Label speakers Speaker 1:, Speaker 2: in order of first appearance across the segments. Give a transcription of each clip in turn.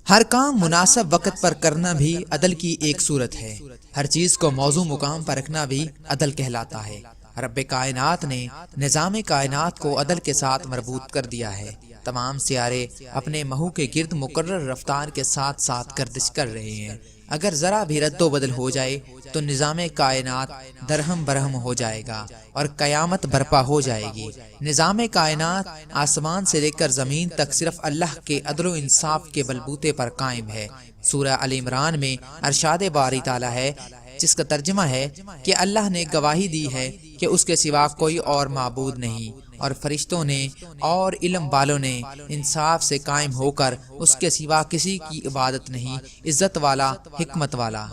Speaker 1: ہر کام مناسب وقت پر کرنا بھی عدل کی ایک صورت ہے۔ ہر چیز کو موضوع مقام پر رکھنا بھی عدل کہلاتا ہے۔ رب کائنات نے نظام کائنات کو عدل کے ساتھ مربوط کر دیا ہے۔ تمام سیارے اپنے محو کے گرد مقرر رفتار کے ساتھ ساتھ گردش کر رہے ہیں۔ اگر ذرا بھی رد و بدل ہو جائے تو نظام کائنات درہم برہم ہو جائے گا اور قیامت برپا ہو جائے گی۔ نظام کائنات آسمان سے لے کر زمین تک صرف اللہ کے عدل و انصاف کے بلبوتے پر قائم ہے۔ سورہ ال عمران میں ارشاد باری تعالیٰ ہے، جس کا ترجمہ ہے کہ اللہ نے گواہی دی ہے کہ اس کے سوا کوئی اور معبود نہیں، اور فرشتوں نے اور علم والوں نے انصاف سے قائم ہو کر اس کے سوا کسی کی عبادت نہیں، عزت والا، حکمت والا۔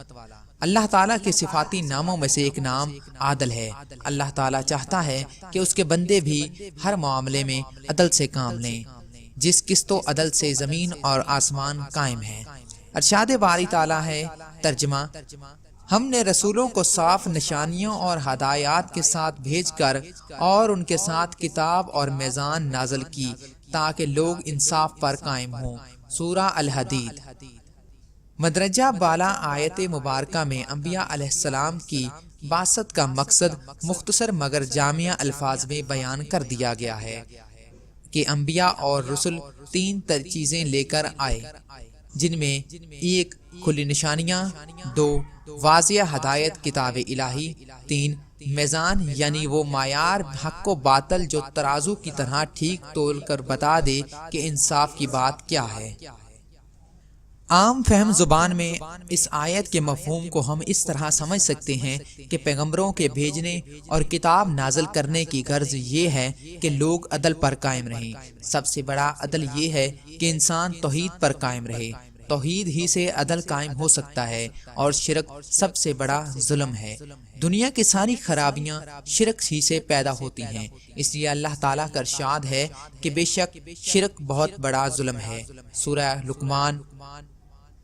Speaker 1: اللہ تعالیٰ کے صفاتی ناموں میں سے ایک نام عادل ہے۔ اللہ تعالیٰ چاہتا ہے کہ اس کے بندے بھی ہر معاملے میں عدل سے کام لیں، جس قسط و عدل سے زمین اور آسمان قائم ہے۔ ارشاد باری تعالیٰ ہے، ترجمہ: ہم نے رسولوں کو صاف نشانیوں اور ہدایات کے ساتھ بھیج کر اور ان کے ساتھ کتاب اور میزان نازل کی تاکہ لوگ انصاف پر قائم ہوں۔ سورہ الحدید۔ مدرجہ بالا آیت مبارکہ میں انبیاء علیہ السلام کی بعثت کا مقصد مختصر مگر جامع الفاظ میں بیان کر دیا گیا ہے کہ انبیاء اور رسل تین چیزیں لے کر آئے، جن میں ایک کھلی نشانیاں، دو واضح ہدایت کتاب الہی، تین میزان یعنی وہ معیار حق و باطل جو ترازو کی طرح ٹھیک تول کر بتا دے کہ انصاف کی بات کیا ہے۔ عام فہم زبان میں اس آیت کے مفہوم کو ہم اس طرح سمجھ سکتے ہیں کہ پیغمبروں کے بھیجنے اور کتاب نازل کرنے کی غرض یہ ہے کہ لوگ عدل پر قائم رہیں۔ سب سے بڑا عدل یہ ہے کہ انسان توحید پر قائم رہے۔ توحید ہی سے عدل قائم ہو سکتا ہے، اور شرک سب سے بڑا ظلم ہے۔ دنیا کی ساری خرابیاں شرک ہی سے پیدا ہوتی ہیں، اس لیے اللہ تعالیٰ کا ارشاد ہے کہ بے شک شرک بہت بڑا ظلم ہے۔ سورہ لقمان۔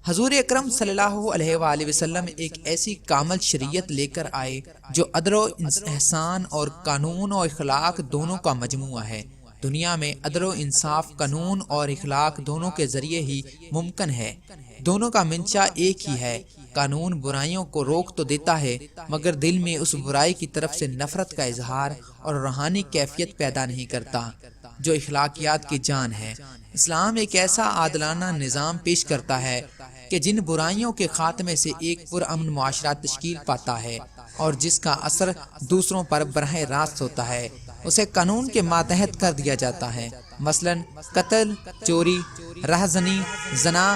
Speaker 1: حضور اکرم صلی اللہ علیہ وآلہ وسلم ایک ایسی کامل شریعت لے کر آئے جو عدل و احسان اور قانون و اخلاق دونوں کا مجموعہ ہے۔ دنیا میں عدل و انصاف قانون اور اخلاق دونوں کے ذریعے ہی ممکن ہے۔ دونوں کا منشا ایک ہی ہے۔ قانون برائیوں کو روک تو دیتا ہے، مگر دل میں اس برائی کی طرف سے نفرت کا اظہار اور روحانی کیفیت پیدا نہیں کرتا، جو اخلاقیات کی جان ہے۔ اسلام ایک ایسا عادلانہ نظام پیش کرتا ہے کہ جن برائیوں کے خاتمے سے ایک پرامن معاشرہ تشکیل پاتا ہے اور جس کا اثر دوسروں پر براہ راست ہوتا ہے، اسے قانون کے ماتحت کر دیا جاتا ہے۔ مثلاً قتل، چوری، رہزنی، زنا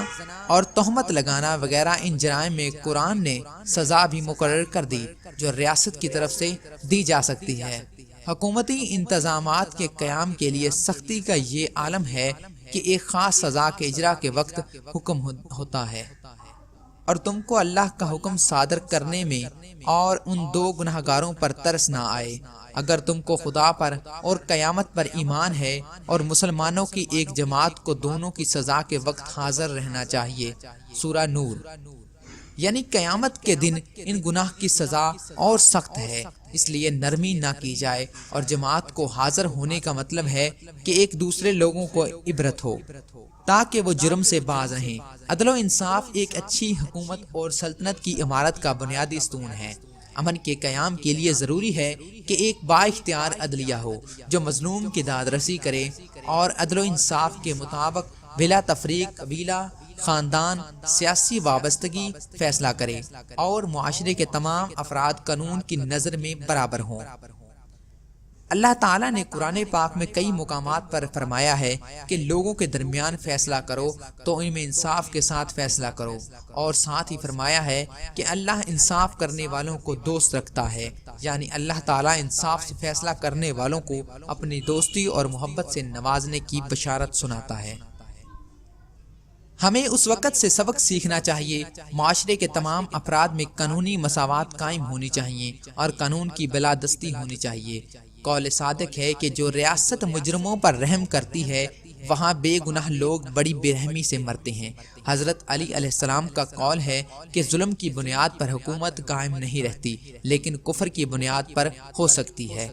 Speaker 1: اور تہمت لگانا وغیرہ ان جرائم میں قرآن نے سزا بھی مقرر کر دی جو ریاست کی طرف سے دی جا سکتی ہے۔ حکومتی انتظامات کے قیام کے لیے سختی کا یہ عالم ہے کہ ایک خاص سزا کے اجرا کے وقت حکم ہوتا ہے، اور تم کو اللہ کا حکم صادر کرنے میں اور ان دو گناہ گاروں پر ترس نہ آئے۔ اگر تم کو خدا پر اور قیامت پر ایمان ہے اور مسلمانوں کی ایک جماعت کو دونوں کی سزا کے وقت حاضر رہنا چاہیے۔ سورہ نور۔ یعنی قیامت کے دن ان گناہ کی سزا اور سخت ہے، اس لیے نرمی نہ کی جائے، اور جماعت کو حاضر ہونے کا مطلب ہے کہ ایک دوسرے لوگوں کو عبرت ہو تاکہ وہ جرم سے باز رہیں۔ عدل و انصاف ایک اچھی حکومت اور سلطنت کی عمارت کا بنیادی ستون ہے۔ امن کے قیام کے لیے ضروری ہے کہ ایک با اختیار عدلیہ ہو جو مظلوم کی داد رسی کرے اور عدل و انصاف کے مطابق بلا تفریق قبیلہ، خاندان، سیاسی وابستگی فیصلہ کرے اور معاشرے کے تمام افراد قانون کی نظر میں برابر ہوں۔ اللہ تعالیٰ نے قرآن پاک میں کئی مقامات پر فرمایا ہے کہ لوگوں کے درمیان فیصلہ کرو تو ان میں انصاف کے ساتھ فیصلہ کرو، اور ساتھ ہی فرمایا ہے کہ اللہ انصاف کرنے والوں کو دوست رکھتا ہے، یعنی اللہ تعالیٰ انصاف سے فیصلہ کرنے والوں کو اپنی دوستی اور محبت سے نوازنے کی بشارت سناتا ہے۔ ہمیں اس وقت سے سبق سیکھنا چاہیے۔ معاشرے کے تمام افراد میں قانونی مساوات قائم ہونی چاہیے اور قانون کی بالادستی ہونی چاہیے۔ قول صادق ہے کہ جو ریاست مجرموں پر رحم کرتی ہے وہاں بے گناہ لوگ بڑی بے رحمی سے مرتے ہیں۔ حضرت علی علیہ السلام کا قول ہے کہ ظلم کی بنیاد پر حکومت قائم نہیں رہتی، لیکن کفر کی بنیاد پر ہو سکتی ہے۔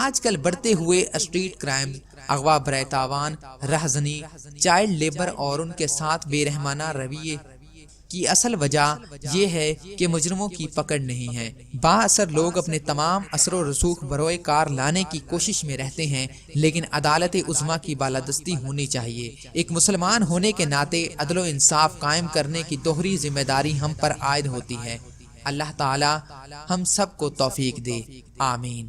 Speaker 1: آج کل بڑھتے ہوئے اسٹریٹ کرائم، اغوا برائے تاوان، رہزنی، چائلڈ لیبر اور ان کے ساتھ بے رحمانہ رویے کی اصل وجہ یہ ہے کہ مجرموں کی پکڑ نہیں ہے۔ بااثر لوگ اپنے تمام اثر و رسوخ بروئے کار لانے کی کوشش میں رہتے ہیں، لیکن عدالت عظمیٰ کی بالادستی ہونی چاہیے۔ ایک مسلمان ہونے کے ناطے عدل و انصاف قائم کرنے کی دوہری ذمہ داری ہم پر عائد ہوتی ہے۔ اللہ تعالی ہم سب کو توفیق دے، آمین۔